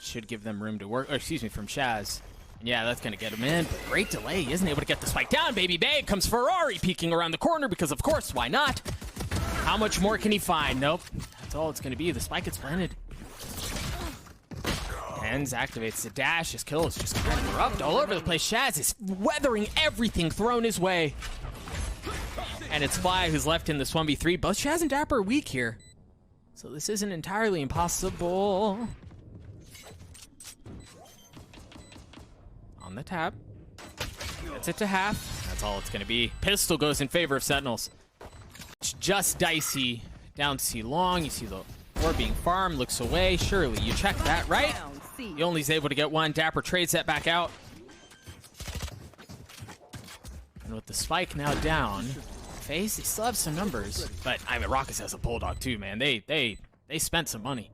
should give them room to work. Or, excuse me, from Shaz. And yeah, that's going to get him in. But great delay. He isn't able to get the spike down. Baby Bay comes Ferrari peeking around the corner because, of course, why not? How much more can he find? Nope. That's all it's going to be. The spike gets planted. Hens activates the dash. His kill is just kind of erupt all over the place. Shaz is weathering everything thrown his way. And it's Fly who's left in this 1v3. Both Shaz and Dapper are weak here. So this isn't entirely impossible. On the tap. Gets it to half. That's all it's going to be. Pistol goes in favor of Sentinels. It's just Dicey. Down to see long. You see the ore being farmed. Looks away. Surely you check that, right? He only is able to get one. Dapper trades that back out. And with the spike now down, FaZe, they still have some numbers. But I mean, Raucus has a Bulldog too, man. They spent some money.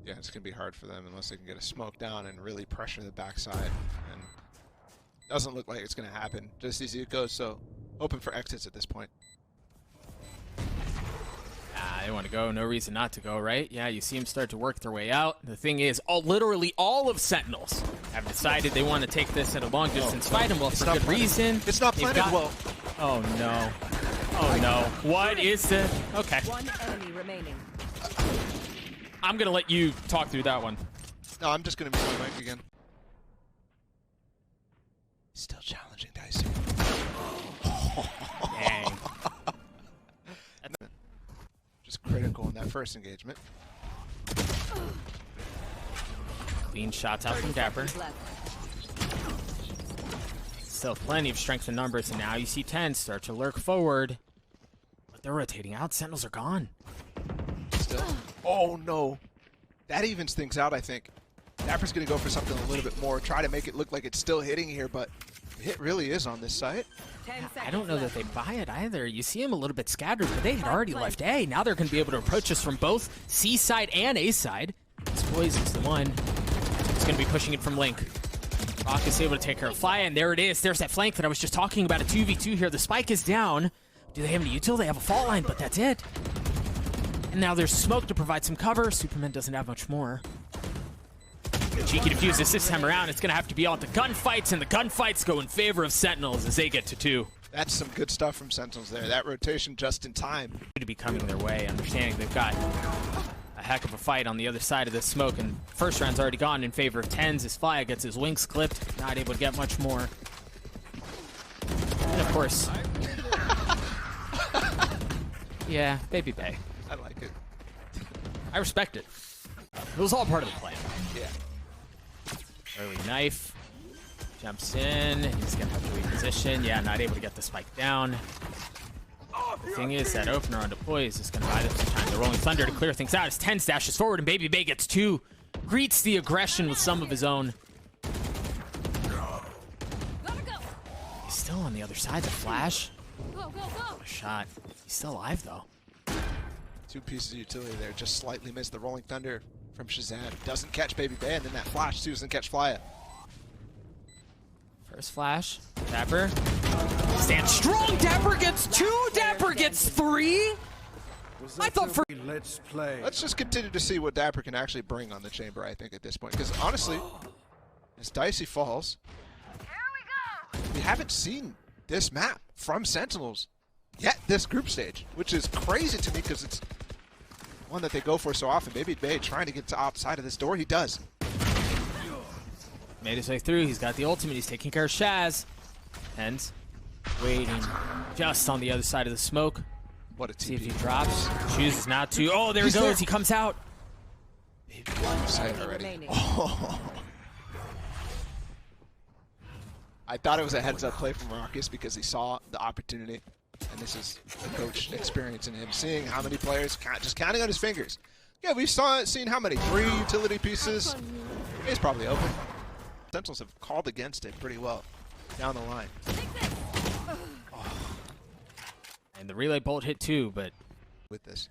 Yeah, it's going to be hard for them unless they can get a smoke down and really pressure the backside. And doesn't look like it's going to happen just as it goes. So open for exits at this point. They want to go. No reason not to go, right? Yeah, you see them start to work their way out. The thing is, literally all of Sentinels have decided they want to take this at a long distance fight, and well, for good reason. It's not planted well. Oh, no. Oh, no. What is the... Okay. One enemy remaining. I'm going to let you talk through that one. No, I'm just going to mute my mic again. Still challenging Dicey. Dang. Just critical in that first engagement. Clean shots out from Dapper. Still plenty of strength in numbers, and now you see 10 start to lurk forward. But they're rotating out. Sentinels are gone. Still. Oh, no. That evens things out, I think. Dapper's going to go for something a little bit more. Try to make it look like it's still hitting here, but the hit really is on this site. I don't know that they buy it either. You see him a little bit scattered, but they had already left A. Now they're going to be able to approach us from both C side and A side. This Poison's the one. It's going to be pushing it from Link. Rock is able to take care of Fly, and there it is. There's that flank that I was just talking about, a 2v2 here. The spike is down. Do they have any util? They have a fault line, but that's it. And now there's smoke to provide some cover. Superman doesn't have much more. Cheeky defuses this time around. It's going to have to be all the gunfights, and the gunfights go in favor of Sentinels as they get to 2. That's some good stuff from Sentinels there. That rotation just in time. To be coming their way, understanding they've got a heck of a fight on the other side of this smoke, and first round's already gone in favor of 10s as Fly gets his wings clipped, not able to get much more. And of course... yeah, Baby Bay. I like it. I respect it. It was all part of the plan. Yeah. Early knife. Jumps in. He's going to have to reposition. Yeah, not able to get the spike down. The thing is, that opener on deploy is just going to buy them some time. The Rolling Thunder to clear things out as 10 dashes forward, and Baby Bay gets 2. Greets the aggression with some of his own. He's still on the other side. The flash. A shot. He's still alive, though. 2 pieces of utility there. Just slightly missed the Rolling Thunder from Shazam. Doesn't catch Baby Bay, and then that flash too doesn't catch Flya. First flash. Dapper. Stands strong. Dapper gets 2. Dapper gets 3. I thought for... Let's play. Let's just continue to see what Dapper can actually bring on the chamber, I think, at this point. Because honestly, as Dicey falls, we haven't seen this map from Sentinels yet this group stage, which is crazy to me because it's one that they go for so often. Baby Bay trying to get to outside of this door. He does. Made his way through. He's got the ultimate. He's taking care of Shaz. Hens waiting just on the other side of the smoke. What a TP. See if he drops. Chooses not to. Oh, there he goes. There. He comes out. Baby Bay already. Oh. I thought it was a heads-up play from Raucus because he saw the opportunity. And this is the coach experience in him, seeing how many players, just counting on his fingers. Yeah, we've seen how many? 3 utility pieces. It's probably open. Sentinels have called against it pretty well down the line. Oh. And the relay bolt hit 2, but with this.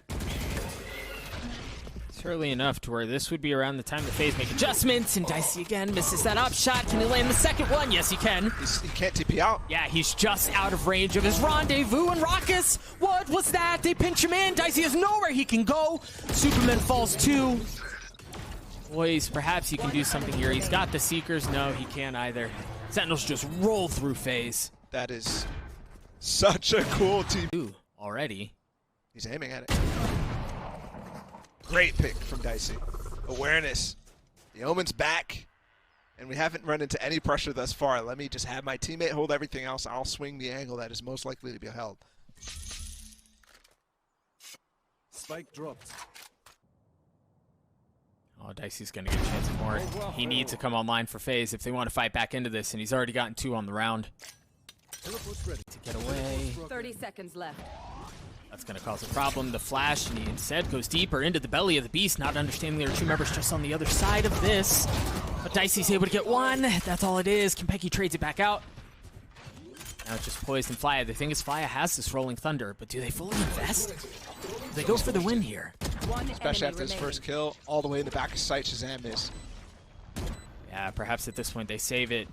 It's early enough to where this would be around the time the FaZe make adjustments, and Dicey again misses that up shot. Can he land the second one? Yes, he can. He can't TP out. Yeah, he's just out of range of his rendezvous, and Raucus, what was that? They pinch him in. Dicey has nowhere he can go. Superman falls 2. Boys, perhaps he can do something here. He's got the Seekers. No, he can't either. Sentinels just roll through FaZe. That is such a cool team. Ooh, already. He's aiming at it. Great pick from Dicey. Awareness. The Omen's back. And we haven't run into any pressure thus far. Let me just have my teammate hold everything else. I'll swing the angle that is most likely to be held. Spike dropped. Oh, Dicey's going to get a chance at more. He needs to come online for FaZe if they want to fight back into this, and he's already gotten 2 on the round. To get away. 30 seconds left. That's going to cause a problem. The flash, and he instead goes deeper into the belly of the beast, not understanding there are 2 members just on the other side of this. But Dicey's able to get 1. That's all it is. Kempeki trades it back out. Now it's just Poised and Flya. The thing is, Flya has this Rolling Thunder, but do they fully invest? Do they go for the win here? Especially after his first kill, all the way in the back of sight, Shazam is. Yeah, perhaps at this point they save it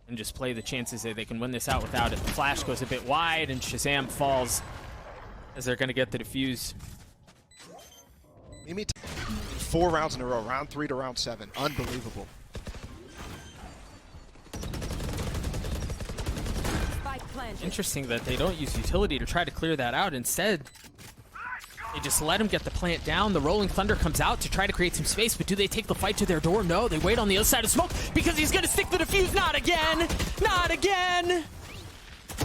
and just play the chances that they can win this out without it. The flash goes a bit wide, and Shazam falls as they're going to get the defuse. Mimi 4 rounds in a row, round 3 to round 7. Unbelievable. Interesting that they don't use utility to try to clear that out. Instead, they just let him get the plant down. The Rolling Thunder comes out to try to create some space, but do they take the fight to their door? No, they wait on the other side of smoke because he's going to stick the defuse. Not again! Not again!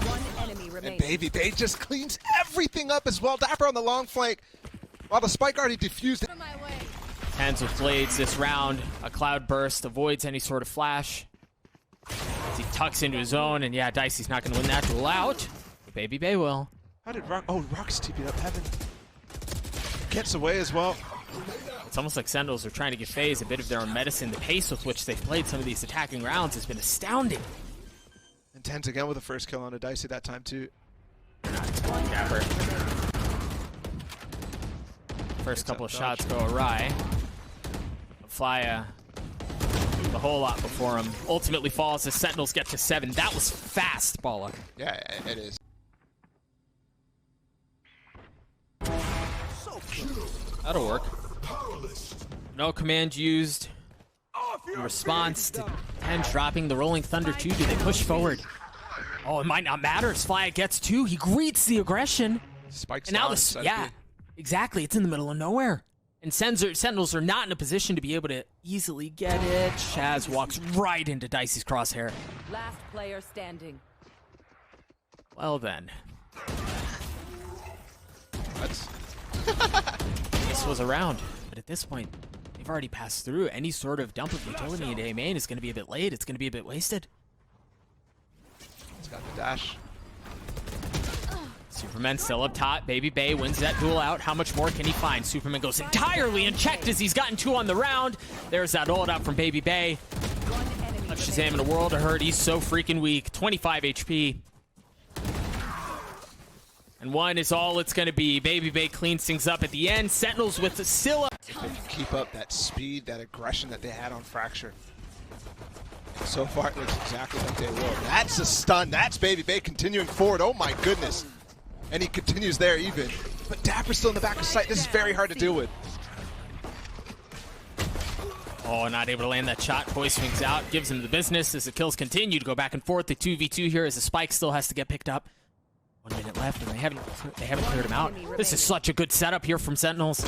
One enemy remains. And Baby Bay just cleans everything up as well. Dapper on the long flank, while the spike already defused. Hands with blades this round. A cloud burst avoids any sort of flash. As he tucks into his own, and yeah, Dicey's not going to win that duel out. But Baby Bay will. How did Rock? Oh, Rock's TP'd up heaven. Gets away as well. It's almost like Sentinels are trying to give FaZe a bit of their own medicine. The pace with which they've played some of these attacking rounds has been astounding. And Tens again with the first kill on a Dicey that time too. Dapper. First couple of shots go awry. Flya, a whole lot before him, ultimately falls as Sentinels get to 7. That was fast, Bala. Yeah, it is. That'll work. No command used. In response to Tens dropping the Rolling Thunder 2, do they push forward? Oh, it might not matter as Flya gets 2. He greets the aggression. Spikes And now down, the yeah, exactly. It's in the middle of nowhere. And Sentinels are not in a position to be able to easily get it. Shaz walks right into Dicey's crosshair. Last player standing. Well then. That's This was a round, but at this point, they've already passed through. Any sort of dump of utility into A main is going to be a bit late. It's going to be a bit wasted. It's got the dash. Superman still up top. Baby Bay wins that duel out. How much more can he find? Superman goes entirely unchecked as he's gotten 2 on the round. There's that ult out from Baby Bay. Shazam in a world of hurt. He's so freaking weak. 25 HP. And 1 is all it's going to be. Baby Bay cleans things up at the end. Sentinels with the Scylla. If they can keep up that speed, that aggression that they had on Fracture. So far, it looks exactly like they will. That's a stun. That's Baby Bay continuing forward. Oh my goodness. And he continues there even. But Dapper's still in the back of sight. This is very hard to deal with. Oh, not able to land that shot. Poise swings out, gives him the business as the kills continue to go back and forth. The 2v2 here as the spike still has to get picked up. 1 minute left, and they haven't cleared him out. This is such a good setup here from Sentinels.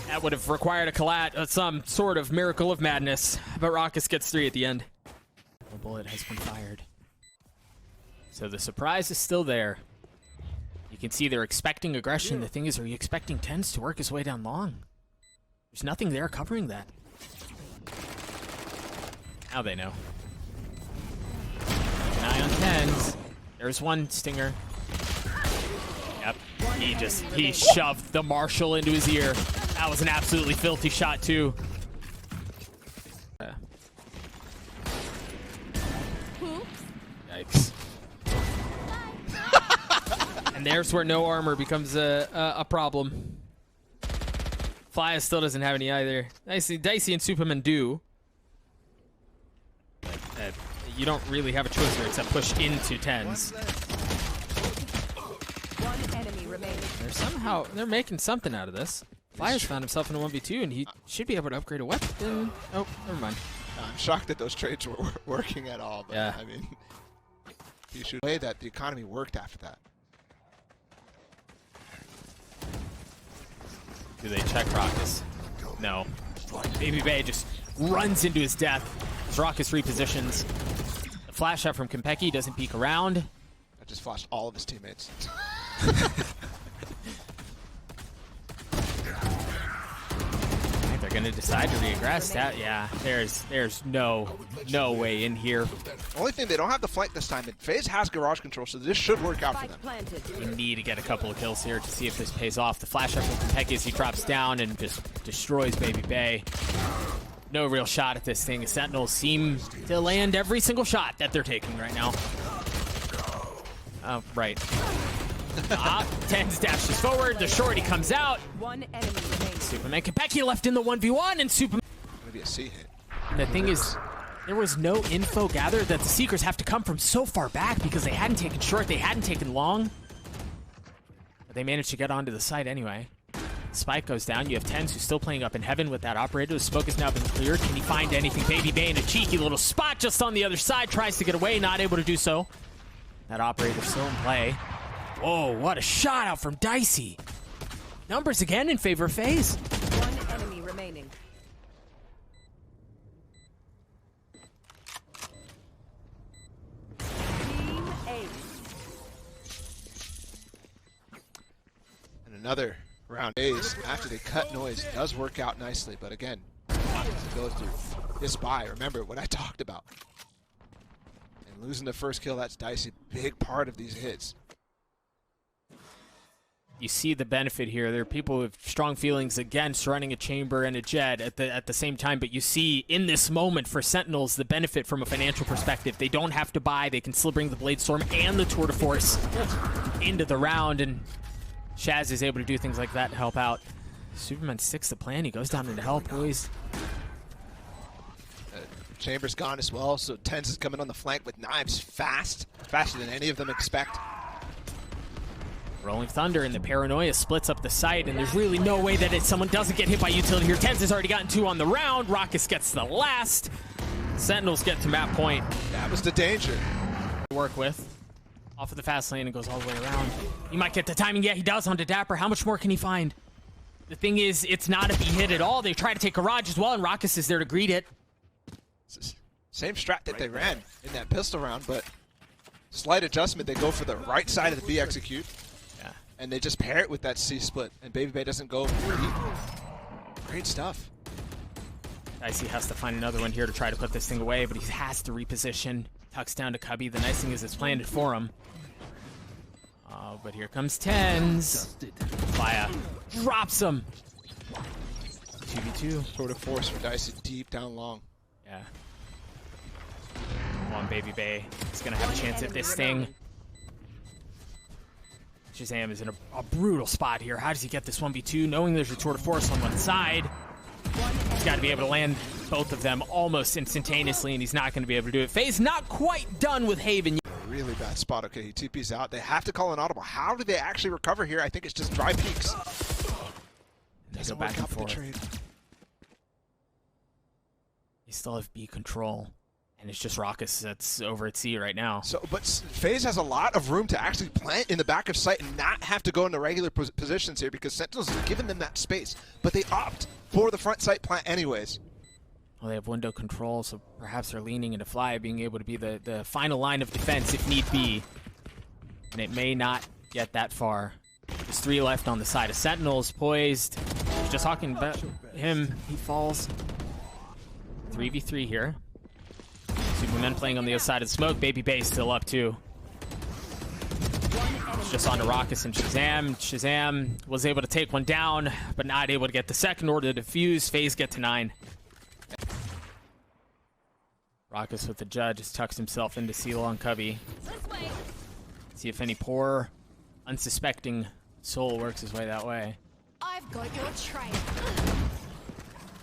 That would have required a collat, some sort of miracle of madness. But Raucus gets 3 at the end. A bullet has been fired. So the surprise is still there. You can see they're expecting aggression. The thing is, are you expecting Tens to work his way down long? There's nothing there covering that. Now they know. Keep an eye on Tens. There's 1 stinger. Yep. He shoved the Marshall into his ear. That was an absolutely filthy shot too. Yikes. And there's where no armor becomes a problem. Flya still doesn't have any either. Dicey and Superman do. You don't really have a choice here except push into Tens. One enemy remaining. They're making something out of this. Flyers found himself in a 1v2, and he should be able to upgrade a weapon. Oh, never mind. I'm shocked that those trades were working at all, but Yeah. I mean, you should way that the economy worked after that. Do they check Raucus? No. Baby Bay just runs into his death as Raucus repositions. The flash shot from Konpeki doesn't peek around. I just flashed all of his teammates. I think they're gonna decide to reaggress. That, yeah, there's no way in here. Only thing, they don't have the flank this time, and FaZe has garage control, so this should work out for Spike them. planted. We need to get a couple of kills here to see if this pays off. The flash up from Konpeki as he drops down and just destroys Baby Bay. No real shot at this thing. The Sentinels seem to land every single shot that they're taking right now. Right. Tens dashes forward. The shorty comes out. One enemy remaining. Superman Konpeki left in the 1v1, and Superman. Maybe a C hit. The thing is, there was no info gathered that the Seekers have to come from so far back because they hadn't taken short, they hadn't taken long. But they managed to get onto the site anyway. Spike goes down. You have Tens who's still playing up in heaven with that operator. The smoke has now been cleared. Can he find anything? Baby Bay in a cheeky little spot just on the other side. Tries to get away, not able to do so. That operator still in play. Whoa, what a shot out from Dicey. Numbers again in favor of FaZe. One enemy remaining. Team Ace. And another round A's after they cut noise does work out nicely, but again, to go through this buy. Remember what I talked about. And losing the first kill, that's Dicey. Big part of these hits. You see the benefit here. There are people with strong feelings against running a chamber and a jet at the same time, but you see in this moment for Sentinels the benefit from a financial perspective. They don't have to buy. They can still bring the Blade Storm and the Tour de Force into the round, and Shaz is able to do things like that to help out. Superman sticks the plan. He goes down into help, boys. Chamber's gone as well, so Tens is coming on the flank with knives fast. Faster than any of them expect. Rolling Thunder and the Paranoia splits up the site, and there's really no way that someone doesn't get hit by utility here. Tens has already gotten 2 on the round. Raucus gets the last. Sentinels get to map point. That was the danger. Work with. Off of the fast lane and goes all the way around. He might get the timing. Yeah, he does onto Dapper. How much more can he find? The thing is, it's not a B hit at all. They try to take Garage as well, and Raucus is there to greet it. Same strat that they ran in that pistol round, but slight adjustment. They go for the right side of the B execute. Yeah. And they just pair it with that C split, and Baby Bay doesn't go deep. Great stuff. Dicey has to find another one here to try to put this thing away, but he has to reposition. Tucks down to Cubby. The nice thing is it's planted for him. Oh, but here comes Tens. Fire drops him. 2v2. Tour de Force for Dicey deep down long. Yeah. Come on, Baby Bay. He's going to have a chance at this thing. Shazam is in a brutal spot here. How does he get this 1v2? Knowing there's a Tour de Force on one side, he's got to be able to land both of them almost instantaneously, and he's not going to be able to do it. FaZe not quite done with Haven. Really bad spot. Okay, he TP's out. They have to call an audible. How do they actually recover here? I think it's just dry peaks. They go Doesn't back work and out with the forth. trade. They still have B control, and it's just Raucus that's over at C right now. So, but FaZe has a lot of room to actually plant in the back of sight and not have to go into regular positions here because Sentinels has given them that space. But they opt for the front sight plant anyways. Well, they have window control, so perhaps they're leaning into Fly, being able to be the final line of defense if need be. And it may not get that far. There's 3 left on the side of Sentinels, poised. Just talking about him, he falls. 3v3 here. Superman playing on the other side of the smoke. Baby Bay still up too. It's just on to Raucus and Shazam. Shazam was able to take one down, but not able to get the second or to defuse. FaZe get to 9. Raucus with the judge just tucks himself into Seal on Cubby. See if any poor, unsuspecting soul works his way that way. I've got your trail.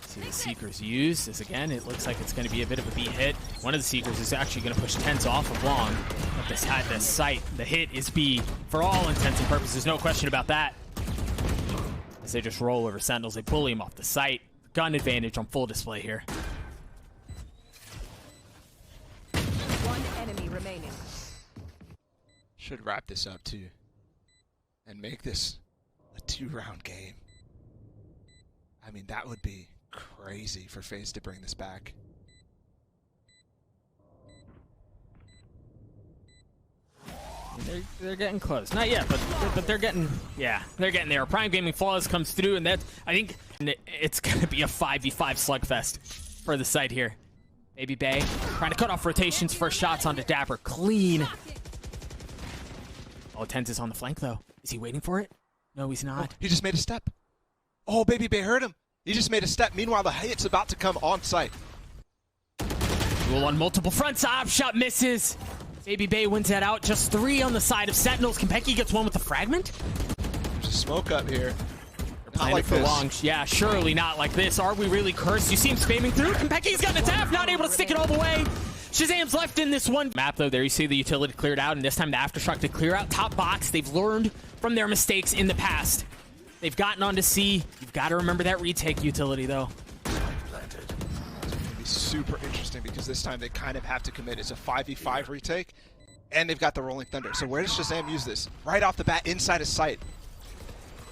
See the Seekers use this again. It looks like it's going to be a bit of a B hit. One of the Seekers is actually going to push Tens off of long. But this had the sight. The hit is B for all intents and purposes. No question about that. As they just roll over Sentinels, they bully him off the site. Gun advantage on full display here. One enemy remaining. Should wrap this up too. And make this a 2-round game. I mean, that would be crazy for FaZe to bring this back. They're getting close. Not yet, but they're getting, yeah, they're getting there. Prime Gaming Flawless comes through, and that, I think it's going to be a 5v5 slugfest for the site here. Baby Bay trying to cut off rotations. First shots onto Dapper. Clean. Oh, Tens is on the flank, though. Is he waiting for it? No, he's not. Oh, he just made a step. Oh, Baby Bay heard him. He just made a step. Meanwhile, the hit's about to come on site. Duel on multiple fronts. Op shot misses. Baby Bay wins that out. Just 3 on the side of Sentinels. Kompeki gets one with the fragment. There's a smoke up here. Not Like like for this. long. Yeah, surely not like this. Are we really cursed? You see him spamming through. Kompeki's got an attack, not able to stick it all the way. Shazam's left in this one map, though. There you see the utility cleared out, and this time the Aftershock to clear out top box. They've learned from their mistakes in the past. They've gotten on to C. You've got to remember that retake utility, though. Be super interesting because this time they kind of have to commit. It's a 5v5 retake, and they've got the Rolling Thunder. So where does Shazam use this? Right off the bat, inside his sight.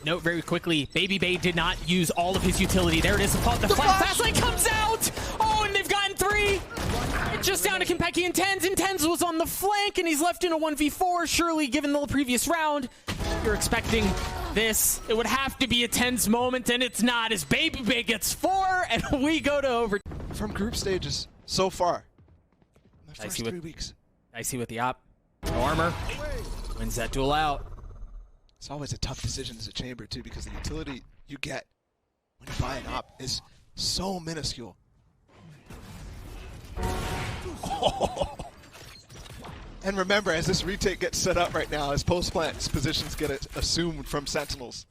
Note very quickly, Baby Bay did not use all of his utility. There it is. The fast lane comes out. Oh, and they've gotten 3. Just down to Kompeki and Tens was on the flank, and he's left in a 1v4. Surely, given the previous round, you're expecting this. It would have to be a Tens moment, and it's not, as Baby Bay gets 4, and we go to over. From group stages so far. In the first 3 weeks. Dicey with the op. No armor. Wins that duel out. It's always a tough decision as a chamber, too, because the utility you get when you buy an op is so minuscule. Oh. And remember, as this retake gets set up right now, as post-plant positions get assumed from Sentinels,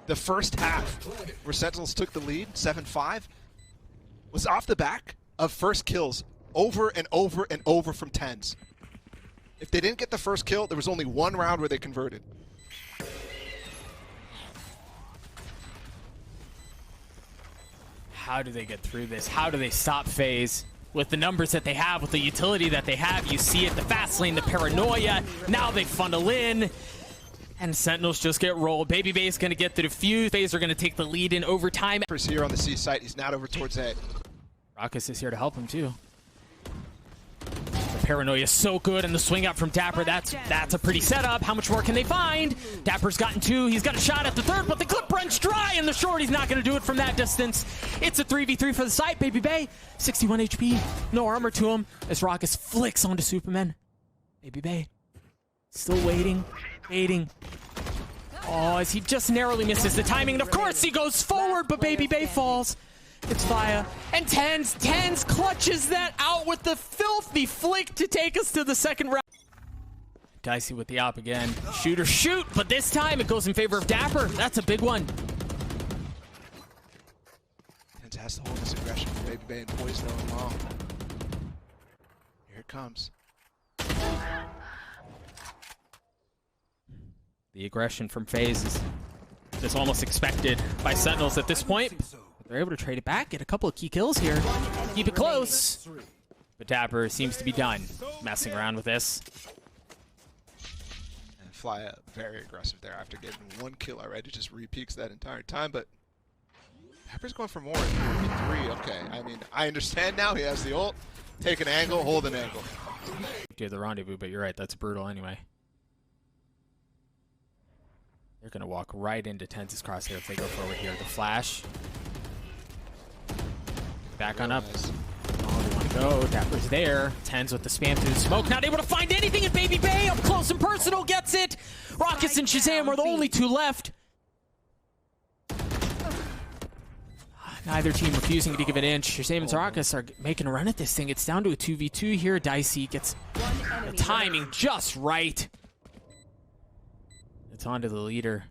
the first half, where Sentinels took the lead, 7-5, was off the back of first kills over and over and over from Tens. If they didn't get the first kill, there was only 1 round where they converted. How do they get through this? How do they stop FaZe? With the numbers that they have, with the utility that they have, you see it, the fast lane, the paranoia. Now they funnel in, and Sentinels just get rolled. Baby Bay is going to get the defuse. FaZe are going to take the lead in overtime. He's here on the C site. He's not over towards A. Raucus is here to help him too. The paranoia is so good, and the swing out from Dapper, that's a pretty setup. How much more can they find? Dapper's gotten 2. He's got a shot at the 3rd, but the clip runs dry, and the shorty's not going to do it from that distance. It's a 3v3 for the site. Baby Bay, 61 HP, no armor to him, as Raucus flicks onto Superman. Baby Bay, still waiting. Oh, as he just narrowly misses the timing, and of course he goes forward, but Baby Bay falls. It's Fire. And Tens clutches that out with the filthy flick to take us to the second round. Dicey with the op again. Shoot or shoot, but this time it goes in favor of Dapper. That's a big one. Tens has to hold this aggression for Baby Bay and poise though long. Here it comes. The aggression from FaZe is just almost expected by Sentinels at this point. They're able to trade it back, get a couple of key kills here. Keep it close. But Dapper seems to be done messing around with this. And Fly very aggressive there after getting 1 kill already. Just re-peaks that entire time, but Dapper's going for more. 3, okay. I mean, I understand now. He has the ult. Take an angle, hold an angle. Do the rendezvous, but you're right, that's brutal anyway. They're going to walk right into Tens' crosshair if they go forward here. The flash. Back on up. Oh, they want to go. Dapper's there. Tens with the spam through the smoke. Not able to find anything, and Baby Bay up close and personal gets it. Raucus and Shazam are the only 2 left. Neither team refusing to give an inch. Shazam and Raucus are making a run at this thing. It's down to a 2v2 here. Dicey gets the timing just right. It's on to the leader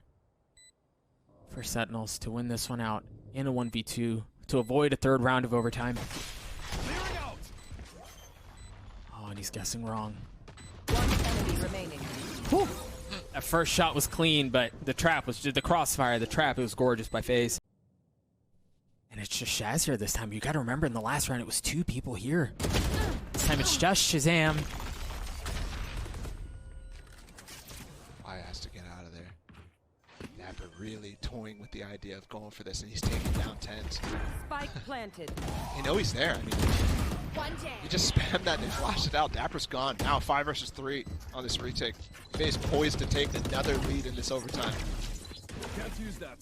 for Sentinels to win this one out in a 1v2 to avoid a 3rd round of overtime. Oh, and he's guessing wrong. One enemy remaining. Whew. That first shot was clean, but the trap was just the crossfire. The trap, it was gorgeous by FaZe. And it's just Shaz here this time. You got to remember, in the last round, it was 2 people here. This time it's just Shazam. I has to get out of there. Dapper really toying with the idea of going for this, and he's taking down 10s. Spike planted. You know he's there. I mean, One day. he just spammed that and flashed it out. Dapper's gone. Now 5 versus 3 on this retake. FaZe poised to take another lead in this overtime. Can't use that.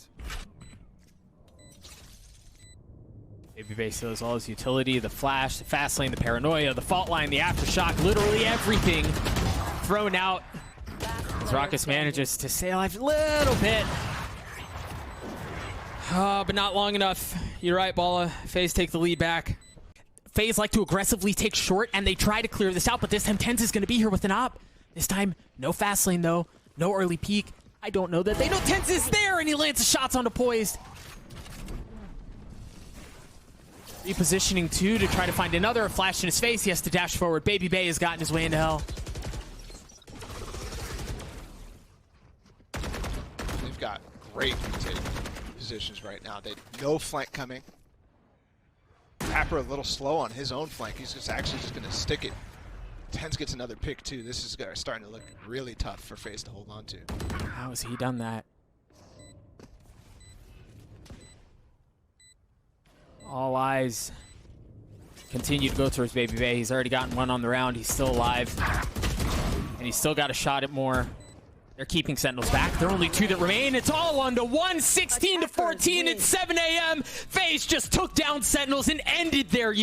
Baby Base as well as utility, the flash, the fast lane, the paranoia, the fault line, the aftershock, literally everything thrown out. As Raucus manages to stay alive a little bit. But not long enough. You're right, Balla. FaZe take the lead back. FaZe like to aggressively take short, and they try to clear this out, but this time TenZ is going to be here with an op. This time, no fast lane, though. No early peek. I don't know that they know TenZ is there, and he lands the shots onto Poised. Repositioning too to try to find another flash in his face. He has to dash forward. Baby Bay has gotten his way into hell. They've got great retake positions right now. They no flank coming. Dapper a little slow on his own flank. He's just actually just going to stick it. TenZ gets another pick too. This is starting to look really tough for FaZe to hold on to. How has he done that? All eyes continue to go towards Baby Bay. He's already gotten one on the round. He's still alive. And he's still got a shot at more. They're keeping Sentinels back. There are only 2 that remain. It's all on to 1, 16 to 14. It's 7 a.m. FaZe just took down Sentinels and ended their year.